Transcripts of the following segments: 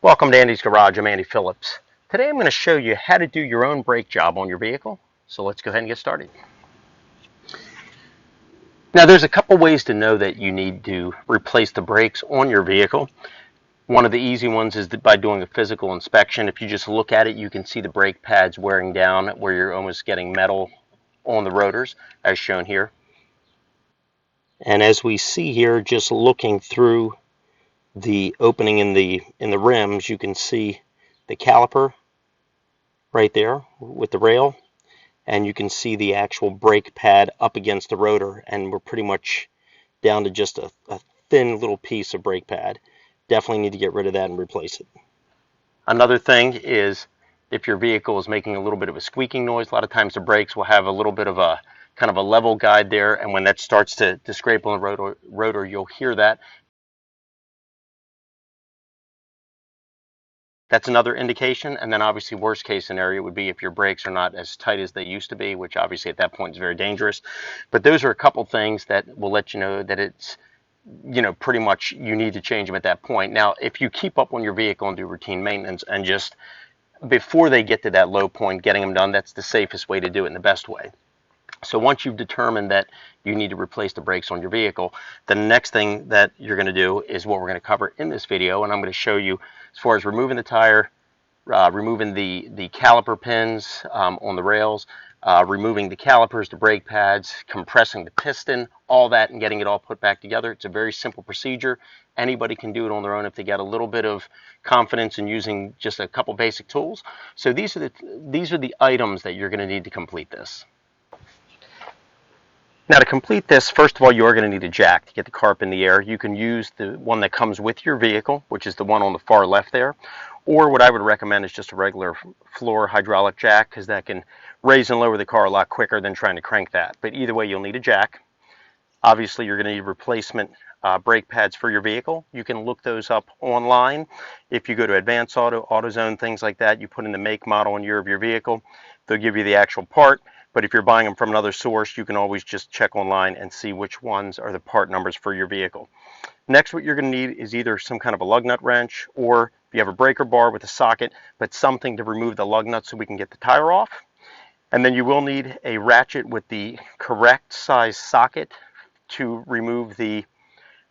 Welcome to Andy's Garage. I'm Andy Phillips. Today I'm going to show you how to do your own brake job on your vehicle. So let's go ahead and get started. Now there's a couple ways to know that you need to replace the brakes on your vehicle. One of the easy ones is by doing a physical inspection. If you just look at it, you can see the brake pads wearing down where you're almost getting metal on the rotors as shown here. And as we see here, just looking through the opening in the rims, you can see the caliper right there with the rail, and you can see the actual brake pad up against the rotor, and we're pretty much down to just a thin little piece of brake pad. Definitely need to get rid of that and replace it. Another thing is if your vehicle is making a little bit of a squeaking noise, a lot of times the brakes will have a little bit of a kind of a level guide there, and when that starts to scrape on the rotor, you'll hear that. That's another indication. And then obviously worst case scenario would be if your brakes are not as tight as they used to be, which obviously at that point is very dangerous. But those are a couple things that will let you know that it's, pretty much you need to change them at that point. Now, if you keep up on your vehicle and do routine maintenance and just before they get to that low point, getting them done, that's the safest way to do it and the best way. So once you've determined that you need to replace the brakes on your vehicle, the next thing that you're going to do is what we're going to cover in this video, and I'm going to show you as far as removing the tire, removing the caliper pins on the rails, removing the calipers, the brake pads, compressing the piston, all that, and getting it all put back together. It's a very simple procedure. Anybody can do it on their own if they get a little bit of confidence in using just a couple basic tools. So these are the items that you're going to need to complete this. Now to complete this, first of all, you are going to need a jack to get the car up in the air. You can use the one that comes with your vehicle, which is the one on the far left there, or what I would recommend is just a regular floor hydraulic jack, because that can raise and lower the car a lot quicker than trying to crank that. But either way, you'll need a jack. Obviously, you're going to need replacement brake pads for your vehicle. You can look those up online. If you go to Advanced Auto, AutoZone, things like that, you put in the make, model, and year of your vehicle. They'll give you the actual part. But if you're buying them from another source, you can always just check online and see which ones are the part numbers for your vehicle. Next, what you're going to need is either some kind of a lug nut wrench, or if you have a breaker bar with a socket, but something to remove the lug nut so we can get the tire off. And then you will need a ratchet with the correct size socket to remove the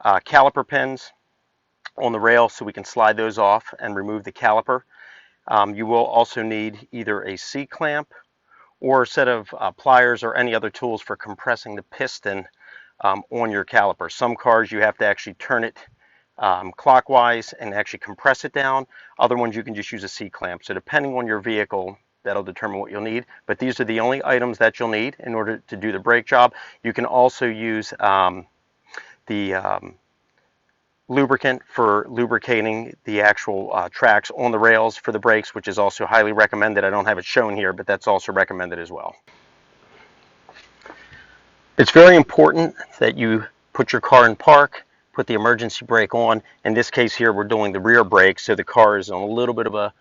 caliper pins on the rail so we can slide those off and remove the caliper. You will also need either a C-clamp or a set of pliers or any other tools for compressing the piston on your caliper. Some cars you have to actually turn it clockwise and actually compress it down. Other ones you can just use a C-clamp. So depending on your vehicle, that'll determine what you'll need. But these are the only items that you'll need in order to do the brake job. You can also use the lubricant for lubricating the actual tracks on the rails for the brakes, which is also highly recommended. I don't have it shown here, but that's also recommended as well. It's very important that you put your car in park, put the emergency brake on. In this case here, we're doing the rear brake, so the car is on a little bit of a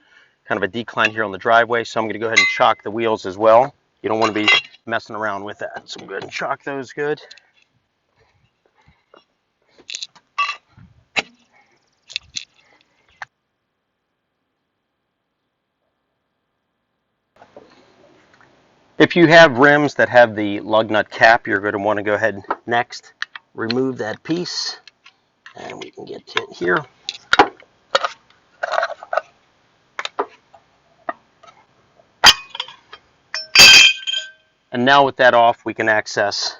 kind of a decline here on the driveway, so I'm going to go ahead and shock the wheels as well. You don't want to be messing around with that, so we'll go ahead and shock those good. If you have rims that have the lug nut cap, you're going to want to go ahead and next remove that piece, and we can get to it here. And now with that off, we can access,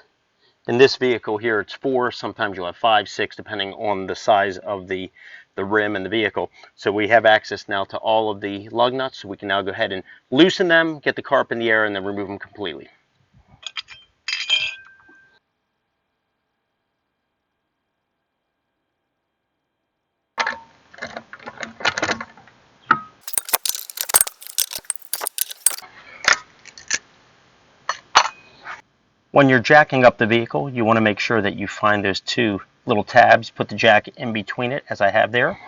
in this vehicle here, it's 4, sometimes you'll have 5, 6, depending on the size of the rim and the vehicle. So we have access now to all of the lug nuts, so we can now go ahead and loosen them, get the car up in the air, and then remove them completely. When you're jacking up the vehicle, you want to make sure that you find those 2 little tabs, put the jack in between it as I have there.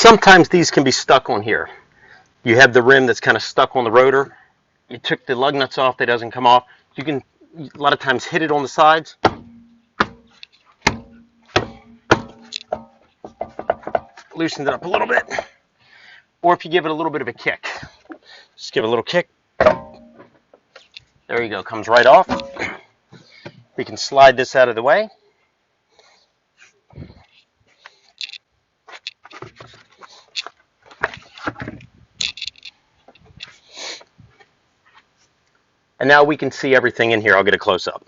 sometimes these can be stuck on here. You have the rim that's kind of stuck on the rotor. You took the lug nuts off, that doesn't come off. You can a lot of times hit it on the sides. Loosen it up a little bit. Or if you give it a little bit of a kick. Just give it a little kick. There you go, comes right off. We can slide this out of the way. And now we can see everything in here. I'll get a close-up.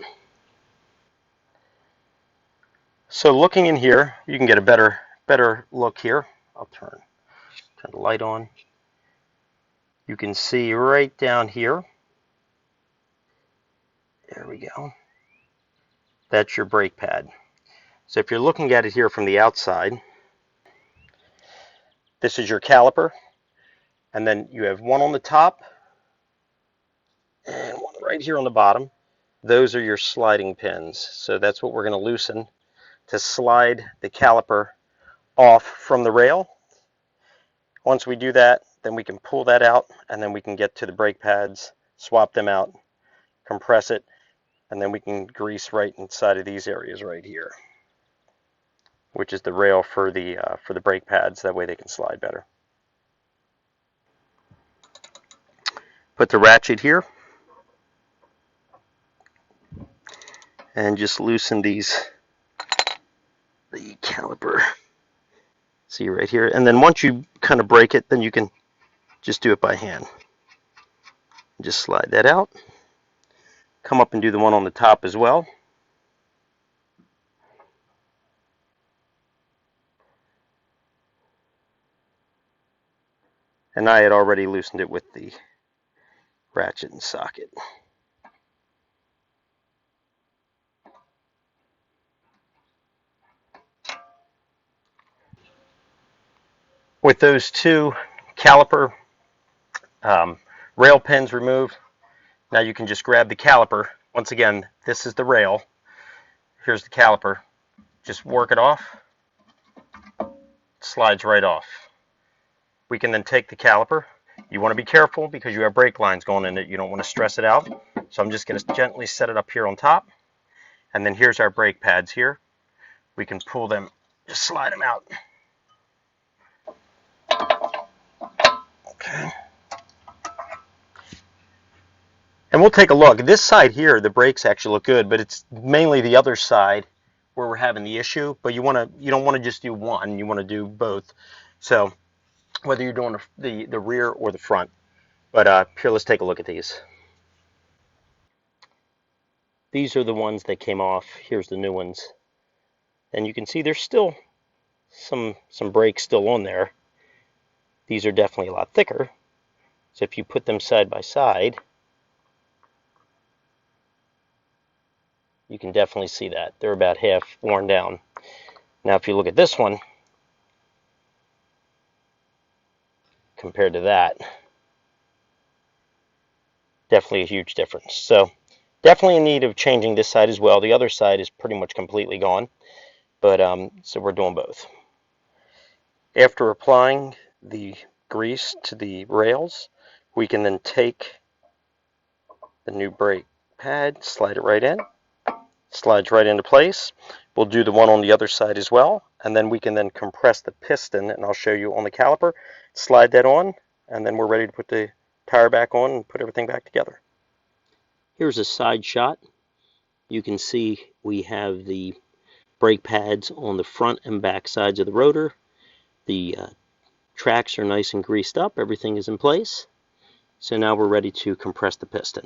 So looking in here, you can get a better look here. I'll turn the light on. You can see right down here. There we go. That's your brake pad. So if you're looking at it here from the outside, this is your caliper. And then you have one on the top and one right here on the bottom. Those are your sliding pins. So that's what we're going to loosen to slide the caliper off from the rail. Once we do that, then we can pull that out, and then we can get to the brake pads, swap them out, compress it, and then we can grease right inside of these areas right here, which is the rail for the brake pads. That way they can slide better. Put the ratchet here and just loosen the caliper. See right here, and then once you kind of break it, then you can just do it by hand. Just slide that out. Come up and do the one on the top as well. And I had already loosened it with the ratchet and socket. With those two caliper rail pins removed, now you can just grab the caliper. Once again, this is the rail. Here's the caliper. Just work it off. Slides right off. We can then take the caliper. You want to be careful because you have brake lines going in it. You don't want to stress it out. So I'm just going to gently set it up here on top. And then here's our brake pads here. We can pull them, just slide them out. Okay. And we'll take a look. This side here, the brakes actually look good, but it's mainly the other side where we're having the issue. But you don't want to just do one. You want to do both. So whether you're doing the rear or the front. But here, let's take a look at these. These are the ones that came off. Here's the new ones. And you can see there's still some brakes still on there. These are definitely a lot thicker. So if you put them side by side, you can definitely see that. They're about half worn down. Now if you look at this one, compared to that, definitely a huge difference. So definitely in need of changing this side as well. The other side is pretty much completely gone. But so we're doing both. After applying the grease to the rails, we can then take the new brake pad, slide it right in, slides right into place. We'll do the one on the other side as well, and then we can then compress the piston, and I'll show you on the caliper. Slide that on, and then we're ready to put the tire back on and put everything back together. Here's a side shot. You can see we have the brake pads on the front and back sides of the rotor. The tracks are nice and greased up. Everything is in place. So now we're ready to compress the piston.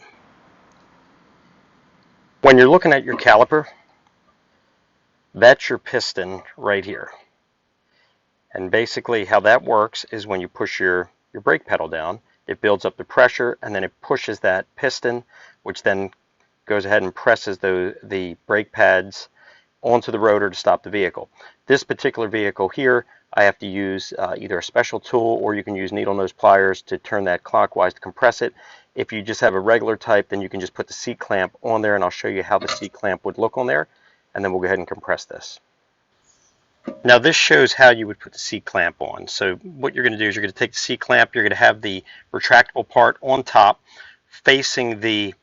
When you're looking at your caliper, that's your piston right here. And basically how that works is when you push your brake pedal down, it builds up the pressure, and then it pushes that piston, which then goes ahead and presses the brake pads onto the rotor to stop the vehicle. This particular vehicle here, I have to use either a special tool, or you can use needle nose pliers to turn that clockwise to compress it. If you just have a regular type, then you can just put the seat clamp on there, and I'll show you how the seat clamp would look on there, and then we'll go ahead and compress this. Now this shows how you would put the C-clamp on. So what you're going to do is you're going to take the C-clamp, you're going to have the retractable part on top facing the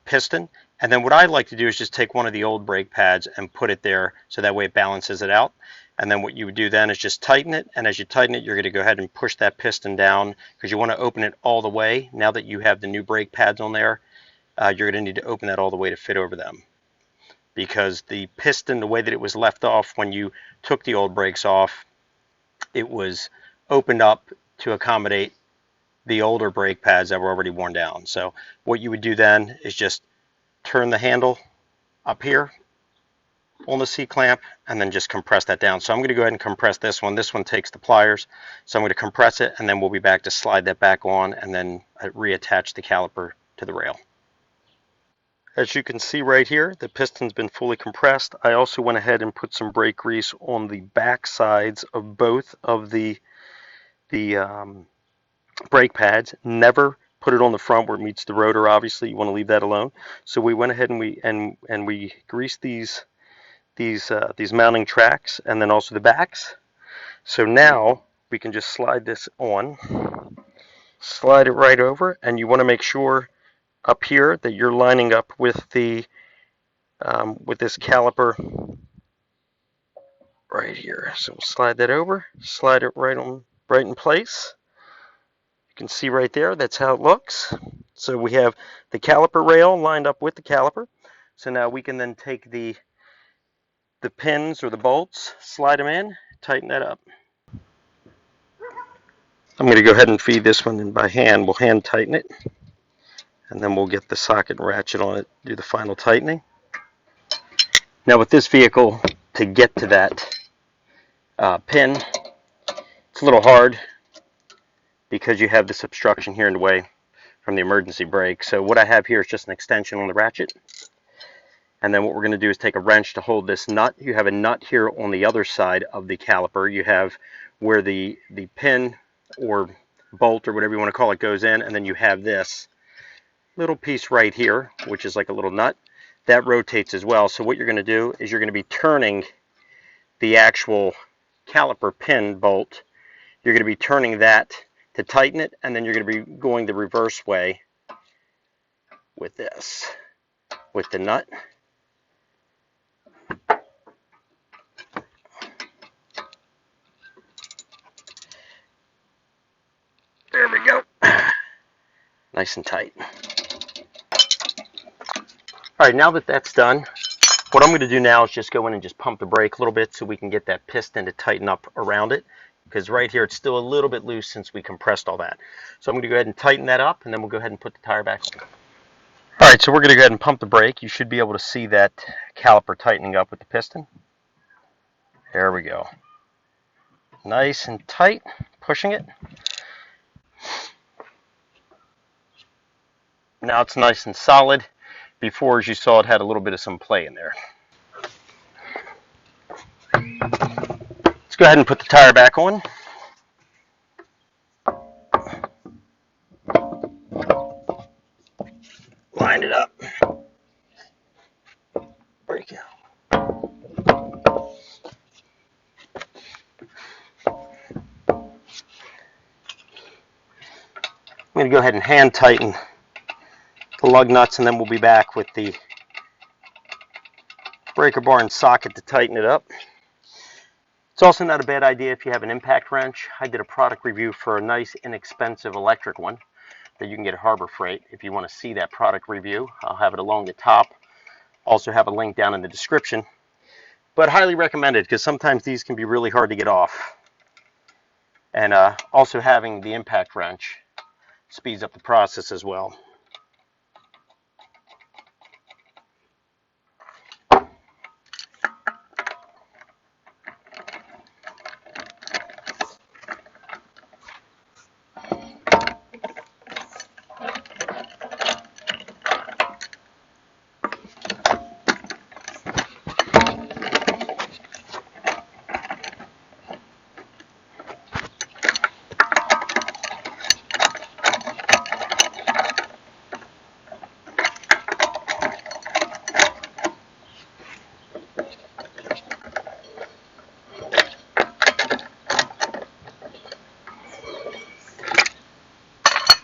piston, and then what I like to do is just take one of the old brake pads and put it there so that way it balances it out. And then what you would do then is just tighten it, and as you tighten it, you're going to go ahead and push that piston down because you want to open it all the way. Now that you have the new brake pads on there, you're going to need to open that all the way to fit over them, because the piston, the way that it was left off when you took the old brakes off, it was opened up to accommodate the older brake pads that were already worn down. So what you would do then is just turn the handle up here on the C-clamp and then just compress that down. So I'm going to go ahead and compress this one. This one takes the pliers. So I'm going to compress it, and then we'll be back to slide that back on and then reattach the caliper to the rail. As you can see right here, the piston's been fully compressed. I also went ahead and put some brake grease on the back sides of both of the brake pads. Never put it on the front where it meets the rotor. Obviously, you want to leave that alone. So we went ahead and we greased these mounting tracks and then also the backs. So now we can just slide this on, slide it right over, and you want to make sure up here that you're lining up with the with this caliper right here. So we'll slide that over, slide it right in place. You can see right there, that's how it looks. So we have the caliper rail lined up with the caliper. So now we can then take the pins or the bolts, slide them in, tighten that up. I'm going to go ahead and feed this one in by hand. We'll hand tighten it, and then we'll get the socket and ratchet on it, do the final tightening. Now with this vehicle, to get to that pin, it's a little hard because you have this obstruction here in the way from the emergency brake. So what I have here is just an extension on the ratchet. And then what we're going to do is take a wrench to hold this nut. You have a nut here on the other side of the caliper. You have where the pin or bolt or whatever you want to call it goes in, and then you have this little piece right here, which is like a little nut. That rotates as well. So what you're going to do is you're going to be turning the actual caliper pin bolt. You're going to be turning that to tighten it, and then you're going to be going the reverse way with this, with the nut. There we go. Nice and tight. All right, now that that's done, what I'm going to do now is just go in and just pump the brake a little bit so we can get that piston to tighten up around it, because right here it's still a little bit loose since we compressed all that. So I'm going to go ahead and tighten that up, and then we'll go ahead and put the tire back on. All right, so we're going to go ahead and pump the brake. You should be able to see that caliper tightening up with the piston. There we go. Nice and tight, pushing it. Now it's nice and solid. Before, as you saw, it had a little bit of some play in there. Let's go ahead and put the tire back on. Line it up. Brake out. I'm going to go ahead and hand tighten the lug nuts, and then we'll be back with the breaker bar and socket to tighten it up. It's also not a bad idea if you have an impact wrench. I did a product review for a nice inexpensive electric one that you can get at Harbor Freight. If you want to see that product review, I'll have it along the top. Also have a link down in the description. But highly recommended, because sometimes these can be really hard to get off. And also having the impact wrench speeds up the process as well.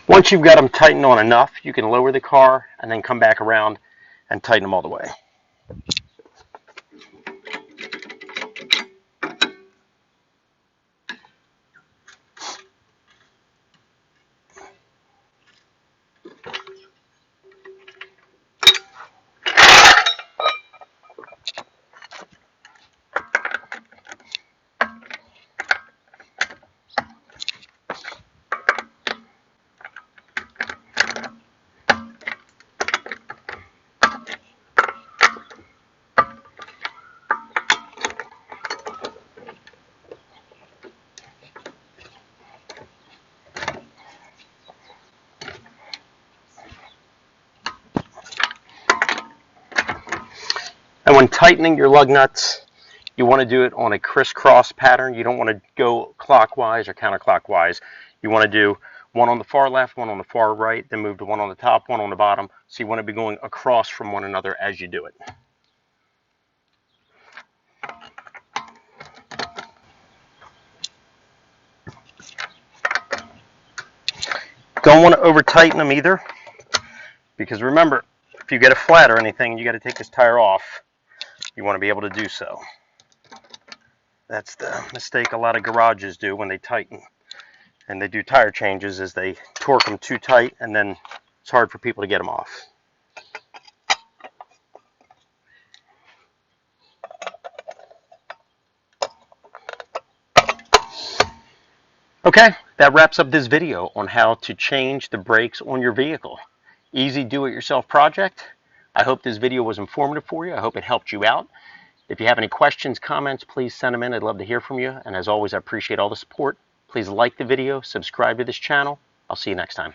Once you've got them tightened on enough, you can lower the car and then come back around and tighten them all the way. And when tightening your lug nuts, you want to do it on a crisscross pattern. You don't want to go clockwise or counterclockwise. You want to do one on the far left, one on the far right, then move to one on the top, one on the bottom. So you want to be going across from one another as you do it. Don't want to over tighten them either, because remember, if you get a flat or anything, you got to take this tire off. You want to be able to do so. That's the mistake a lot of garages do when they tighten and they do tire changes, is they torque them too tight, and then it's hard for people to get them off. Okay, that wraps up this video on how to change the brakes on your vehicle. Easy do-it-yourself project. I hope this video was informative for you. I hope it helped you out. If you have any questions, comments, please send them in. I'd love to hear from you. And as always, I appreciate all the support. Please like the video, subscribe to this channel. I'll see you next time.